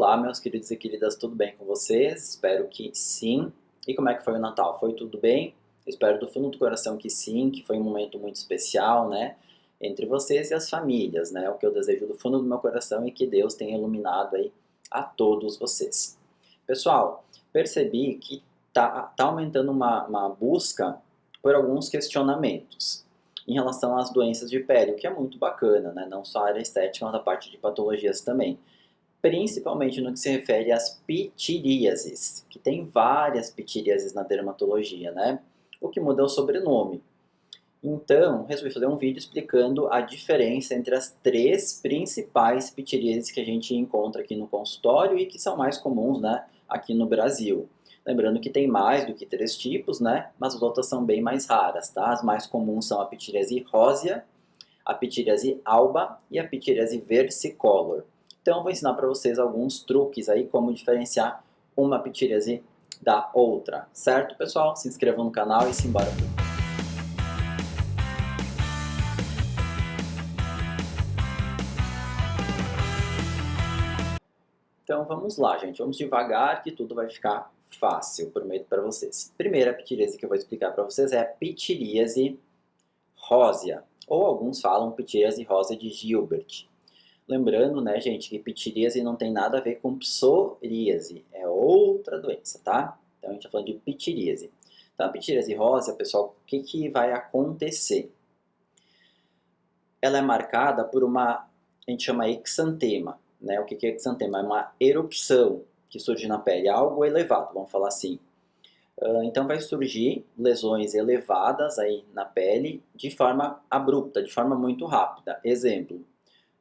Olá, meus queridos e queridas, tudo bem com vocês? Espero que sim. E como é que foi o Natal? Foi tudo bem? Espero do fundo do coração que sim, que foi um momento muito especial, né? Entre vocês e as famílias, né? O que eu desejo do fundo do meu coração é que Deus tenha iluminado aí a todos vocês. Pessoal, percebi que tá aumentando uma busca por alguns questionamentos em relação às doenças de pele, o que é muito bacana, né? Não só a área estética, mas a parte de patologias também. Principalmente no que se refere às pitiríases, que tem várias pitiríases na dermatologia, né? O que muda é o sobrenome. Então, resolvi fazer um vídeo explicando a diferença entre as três principais pitiríases que a gente encontra aqui no consultório e que são mais comuns, né, aqui no Brasil. Lembrando que tem mais do que três tipos, né, mas as outras são bem mais raras, tá? As mais comuns são a pitiríase rósea, a pitiríase alba e a pitiríase versicolor. Então eu vou ensinar para vocês alguns truques aí como diferenciar uma pitiríase da outra, certo, pessoal? Se inscrevam no canal e simbora pro vídeo. Então vamos lá, gente. Vamos devagar que tudo vai ficar fácil, prometo para vocês. Primeira pitiríase que eu vou explicar para vocês é a pitiríase rósea, ou alguns falam pitiríase rósea de Gilbert. Lembrando, né, gente, que pitiríase não tem nada a ver com psoríase, é outra doença, tá? Então a gente está falando de pitiríase. Então a pitiríase rósea, pessoal, o que vai acontecer? Ela é marcada por a gente chama exantema, né? O que é exantema? É uma erupção que surge na pele, algo elevado, vamos falar assim. Então vai surgir lesões elevadas aí na pele de forma abrupta, de forma muito rápida. Exemplo,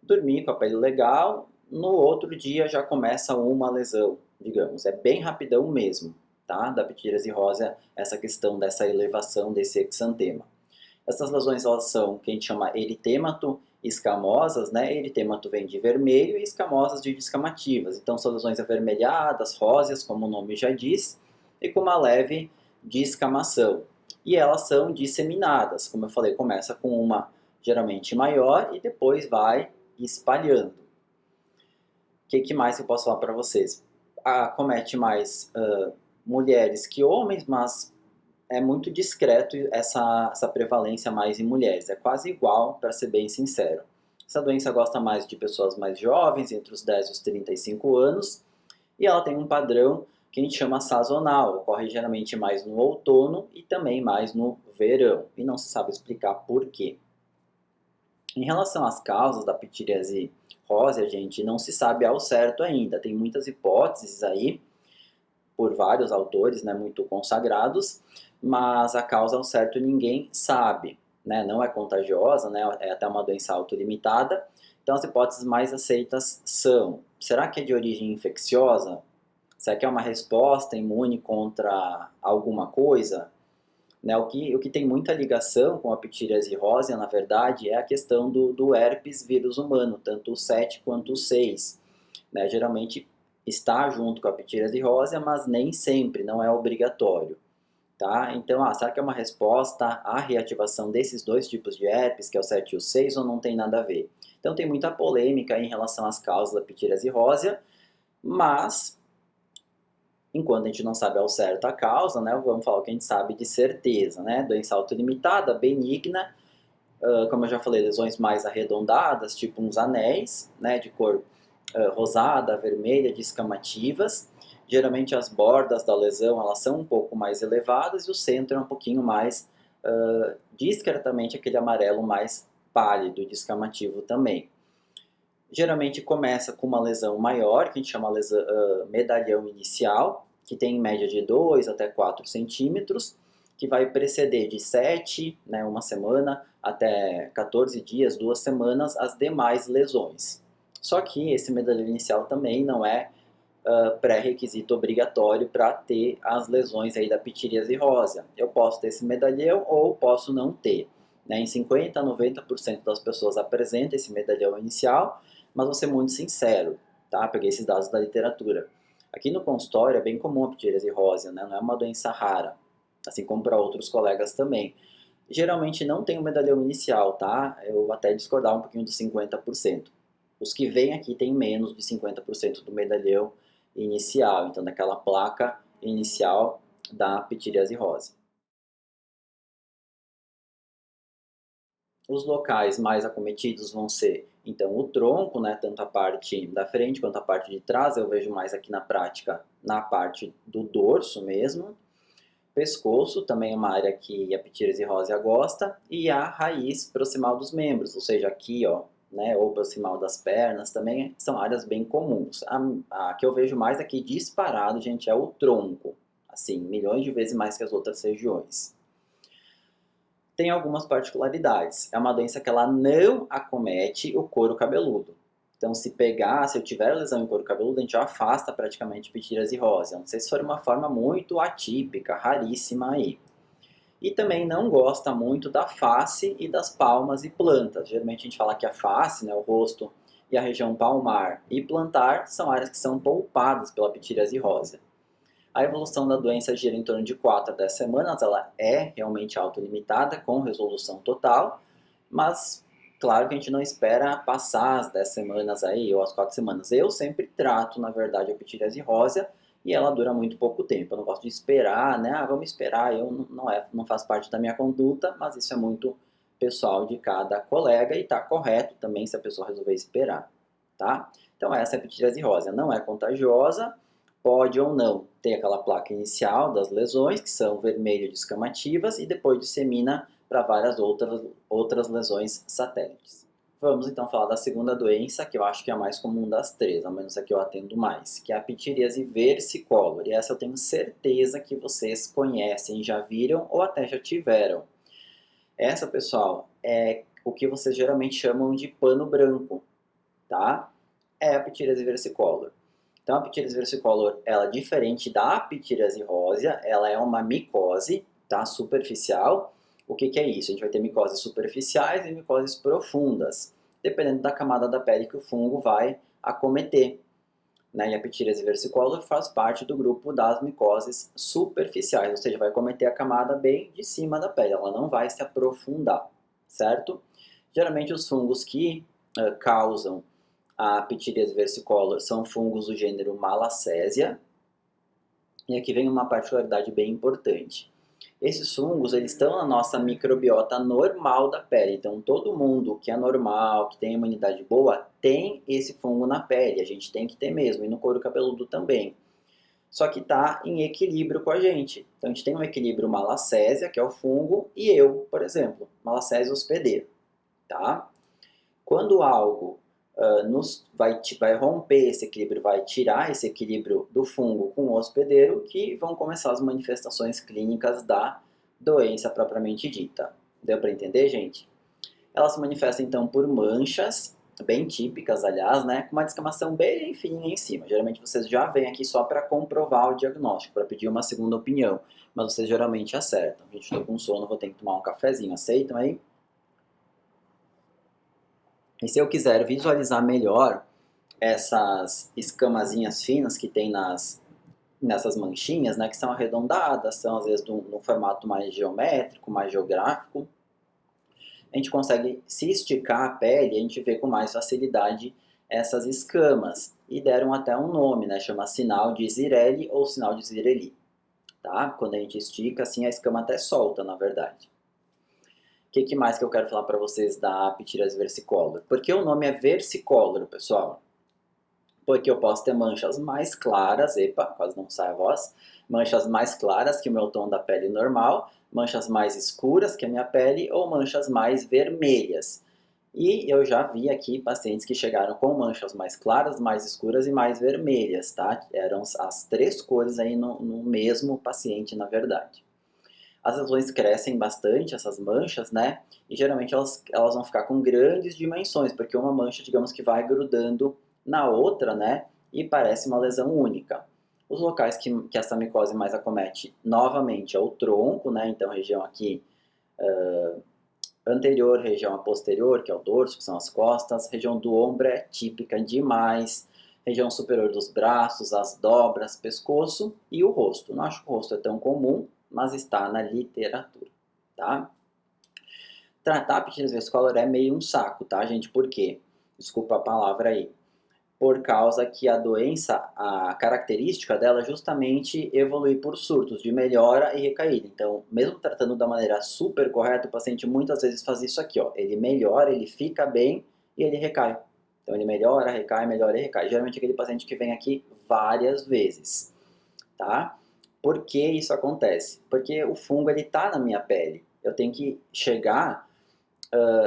dormir com a pele legal, no outro dia já começa uma lesão, digamos. É bem rapidão mesmo, tá? Da pitiríase rósea, essa questão dessa elevação desse exantema. Essas lesões, elas são o que a gente chama eritêmato escamosas, né? Eritêmato vem de vermelho e escamosas de descamativas. Então são lesões avermelhadas, róseas, como o nome já diz, e com uma leve descamação. E elas são disseminadas, como eu falei, começa com uma geralmente maior e depois vai espalhando. O que mais eu posso falar para vocês? Comete mais mulheres que homens, mas é muito discreto essa prevalência mais em mulheres. É quase igual, para ser bem sincero. Essa doença gosta mais de pessoas mais jovens, entre os 10 e os 35 anos, e ela tem um padrão que a gente chama sazonal. Ocorre geralmente mais no outono e também mais no verão. E não se sabe explicar por quê. Em relação às causas da pitiríase rósea, gente, não se sabe ao certo ainda. Tem muitas hipóteses aí, por vários autores, né, muito consagrados, mas a causa ao certo ninguém sabe, né? Não é contagiosa, né? É até uma doença autolimitada. Então as hipóteses mais aceitas são: será que é de origem infecciosa? Será que é uma resposta imune contra alguma coisa? Né, o que tem muita ligação com a pitiríase rósea, na verdade, é a questão do herpes vírus humano, tanto o 7 quanto o 6. Né, geralmente está junto com a pitiríase rósea, mas nem sempre, não é obrigatório. Tá? Então, será que é uma resposta à reativação desses dois tipos de herpes, que é o 7 e o 6, ou não tem nada a ver? Então tem muita polêmica em relação às causas da pitiríase rósea, mas enquanto a gente não sabe ao certo a causa, né, vamos falar o que a gente sabe de certeza, né? Doença autolimitada, benigna, como eu já falei, lesões mais arredondadas, tipo uns anéis, né, de cor rosada, vermelha, descamativas. Geralmente as bordas da lesão elas são um pouco mais elevadas e o centro é um pouquinho mais discretamente aquele amarelo mais pálido, descamativo também. Geralmente começa com uma lesão maior, que a gente chama medalhão inicial, que tem em média de 2 até 4 centímetros, que vai preceder de 7, né, uma semana, até 14 dias, 2 semanas, as demais lesões. Só que esse medalhão inicial também não é pré-requisito obrigatório para ter as lesões aí da pitiríase rósea. Eu posso ter esse medalhão ou posso não ter. Né? Em 50% a 90% das pessoas apresenta esse medalhão inicial, mas vou ser muito sincero, tá? Peguei esses dados da literatura. Aqui no consultório é bem comum a pitiríase rósea, né? Não é uma doença rara, assim como para outros colegas também. Geralmente não tem o medalhão inicial, tá? Eu vou até discordar um pouquinho dos 50%. Os que vêm aqui têm menos de 50% do medalhão inicial, então daquela placa inicial da pitiríase rósea. Os locais mais acometidos vão ser, então, o tronco, né, tanto a parte da frente quanto a parte de trás, eu vejo mais aqui na prática, na parte do dorso mesmo. Pescoço, também é uma área que a pitiríase rósea gosta, e a raiz proximal dos membros, ou seja, aqui, ó, né, ou proximal das pernas, também são áreas bem comuns. A que eu vejo mais aqui disparado, gente, é o tronco, assim, milhões de vezes mais que as outras regiões. Tem algumas particularidades. É uma doença que ela não acomete o couro cabeludo. Então, se eu tiver lesão em couro cabeludo, a gente já afasta praticamente pitiríase rósea. Não sei se for uma forma muito atípica, raríssima aí. E também não gosta muito da face e das palmas e plantas. Geralmente a gente fala que a face, né, o rosto e a região palmar e plantar são áreas que são poupadas pela pitiríase rósea. A evolução da doença gira em torno de 4 a 10 semanas, ela é realmente autolimitada, com resolução total, mas claro que a gente não espera passar as 10 semanas aí, ou as 4 semanas. Eu sempre trato, na verdade, a pitiríase rósea e ela dura muito pouco tempo. Eu não gosto de esperar, né? Vamos esperar, não faz parte da minha conduta, mas isso é muito pessoal de cada colega e está correto também se a pessoa resolver esperar, tá? Então essa é a pitiríase rósea, não é contagiosa, pode ou não ter aquela placa inicial das lesões, que são vermelho descamativas, e depois dissemina para várias outras lesões satélites. Vamos então falar da segunda doença, que eu acho que é a mais comum das três, ao menos a que eu atendo mais, que é a pitiríase versicolor. E essa eu tenho certeza que vocês conhecem, já viram ou até já tiveram. Essa, pessoal, é o que vocês geralmente chamam de pano branco, tá? É a pitiríase versicolor. Então, a pitiríase versicolor, ela é diferente da pitiríase rósea, ela é uma micose, tá, superficial. O que é isso? A gente vai ter micoses superficiais e micoses profundas, dependendo da camada da pele que o fungo vai acometer. Né? E a pitiríase versicolor faz parte do grupo das micoses superficiais, ou seja, vai acometer a camada bem de cima da pele, ela não vai se aprofundar, certo? Geralmente os fungos que causam a pitiríase versicolor são fungos do gênero Malassezia. E aqui vem uma particularidade bem importante. Esses fungos, eles estão na nossa microbiota normal da pele. Então, todo mundo que é normal, que tem imunidade boa, tem esse fungo na pele. A gente tem que ter mesmo, e no couro cabeludo também. Só que está em equilíbrio com a gente. Então, a gente tem um equilíbrio Malassezia, que é o fungo, e eu, por exemplo, Malassezia hospedeiro. Tá? Quando algo vai romper esse equilíbrio, vai tirar esse equilíbrio do fungo com o hospedeiro, que vão começar as manifestações clínicas da doença propriamente dita. Deu para entender, gente? Ela se manifesta então por manchas, bem típicas, aliás, né, com uma descamação bem fininha em cima. Geralmente vocês já vêm aqui só para comprovar o diagnóstico, para pedir uma segunda opinião, mas vocês geralmente acertam. Gente, estou com sono, vou ter que tomar um cafezinho, aceitam aí? E se eu quiser visualizar melhor essas escamazinhas finas que tem nessas manchinhas, né, que são arredondadas, são às vezes no formato mais geométrico, mais geográfico, a gente consegue, se esticar a pele, a gente vê com mais facilidade essas escamas. E deram até um nome, né, chama sinal de Zirelli ou sinal de Zirelli. Tá? Quando a gente estica, assim, a escama até solta, na verdade. O que mais que eu quero falar para vocês da pitiríase versicolor? Porque o nome é versicolor, pessoal. Porque eu posso ter manchas mais claras, epa, quase não sai a voz, manchas mais claras que o meu tom da pele normal, manchas mais escuras que a minha pele ou manchas mais vermelhas. E eu já vi aqui pacientes que chegaram com manchas mais claras, mais escuras e mais vermelhas, tá? Eram as três cores aí no mesmo paciente, na verdade. As lesões crescem bastante, essas manchas, né? E geralmente elas vão ficar com grandes dimensões, porque uma mancha, digamos que vai grudando na outra, né? E parece uma lesão única. Os locais que essa micose mais acomete, novamente, é o tronco, né? Então, região aqui anterior, região posterior, que é o dorso, que são as costas. Região do ombro é típica demais. Região superior dos braços, as dobras, pescoço e o rosto. Não acho que o rosto é tão comum, mas está na literatura, tá? Tratar a pitiríase versicolor é meio um saco, tá, gente? Por quê? Desculpa a palavra aí. Por causa que a doença, a característica dela é justamente evoluir por surtos de melhora e recaída. Então, mesmo tratando da maneira super correta, o paciente muitas vezes faz isso aqui, ó. Ele melhora, ele fica bem e ele recai. Então, ele melhora e recai. Geralmente aquele paciente que vem aqui várias vezes, tá? Por que isso acontece? Porque o fungo, ele tá na minha pele. Eu tenho que chegar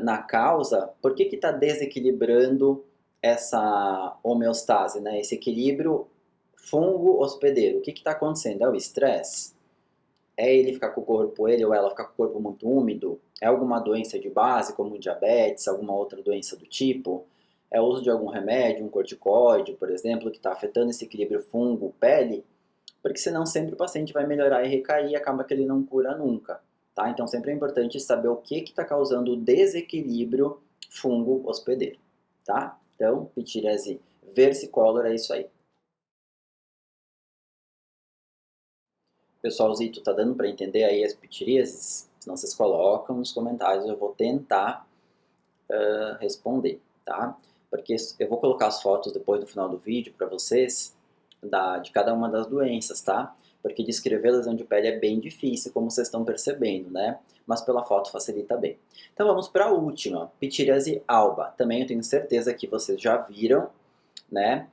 na causa, por que está desequilibrando essa homeostase, né? Esse equilíbrio fungo-hospedeiro? O que está acontecendo? É o estresse? É ele ficar com o corpo, ele ou ela ficar com o corpo muito úmido? É alguma doença de base, como diabetes, alguma outra doença do tipo? É o uso de algum remédio, um corticoide, por exemplo, que está afetando esse equilíbrio fungo-pele? Porque senão sempre o paciente vai melhorar e recair e acaba que ele não cura nunca. Tá? Então sempre é importante saber o que está causando o desequilíbrio fungo-hospedeiro. Tá? Então, pityriase versicolor é isso aí. Pessoalzito, tá dando para entender aí as pitiríases? Se não, vocês colocam nos comentários, eu vou tentar responder, tá? Porque eu vou colocar as fotos depois no final do vídeo para vocês de cada uma das doenças, tá? Porque descrever lesão de pele é bem difícil, como vocês estão percebendo, né? Mas pela foto facilita bem. Então vamos para a última, pityriase alba. Também eu tenho certeza que vocês já viram, né?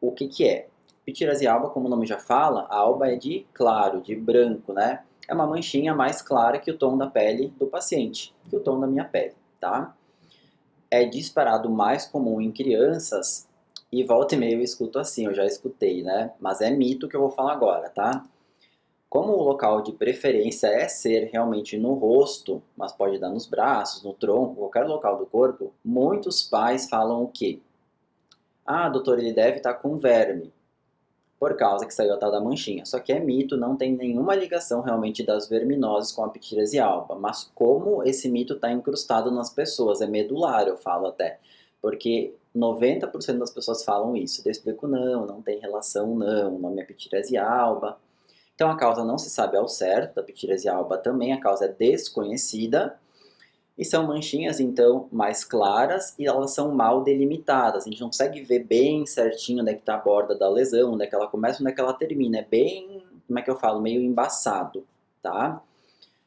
O que que é? Pityriase alba, como o nome já fala, a alba é de claro, de branco, né? É uma manchinha mais clara que o tom da pele do paciente, que o tom da minha pele, tá? É disparado mais comum em crianças e volta e meia eu escuto assim, eu já escutei, né? Mas é mito que eu vou falar agora, tá? Como o local de preferência é ser realmente no rosto, mas pode dar nos braços, no tronco, qualquer local do corpo, muitos pais falam o quê? Ah, doutor, ele deve estar com verme, por causa que saiu a tal da manchinha. Só que é mito, não tem nenhuma ligação realmente das verminoses com a pityriase alba. Mas como esse mito está incrustado nas pessoas, é medular, eu falo até. Porque 90% das pessoas falam isso. Eu explico, não tem relação não, o nome é pityriase alba. Então a causa não se sabe ao certo da pityriase alba também, a causa é desconhecida. E são manchinhas, então, mais claras e elas são mal delimitadas. A gente não consegue ver bem certinho onde é que está a borda da lesão, onde é que ela começa, onde é que ela termina. É bem, como é que eu falo, meio embaçado, tá?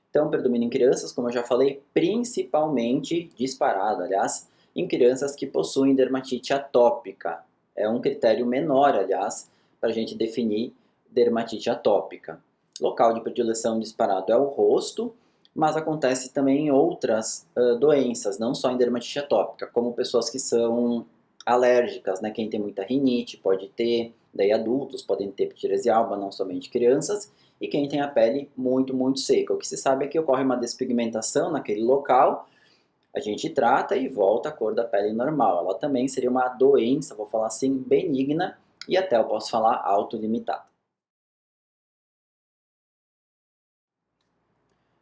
Então, predomina em crianças, como eu já falei, principalmente, disparado, aliás, em crianças que possuem dermatite atópica. É um critério menor, aliás, para a gente definir dermatite atópica. Local de predileção disparado é o rosto, mas acontece também em outras doenças, não só em dermatite atópica, como pessoas que são alérgicas, né? Quem tem muita rinite pode ter, daí adultos podem ter pityriase alba, não somente crianças, e quem tem a pele muito, muito seca. O que se sabe é que ocorre uma despigmentação naquele local, a gente trata e volta a cor da pele normal. Ela também seria uma doença, vou falar assim, benigna e até eu posso falar autolimitada.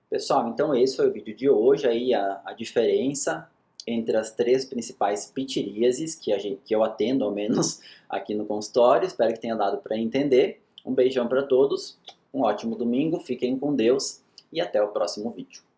Pessoal, então esse foi o vídeo de hoje, aí a diferença entre as três principais pitiríases que eu atendo, ao menos, aqui no consultório. Espero que tenha dado para entender. Um beijão para todos, um ótimo domingo, fiquem com Deus e até o próximo vídeo.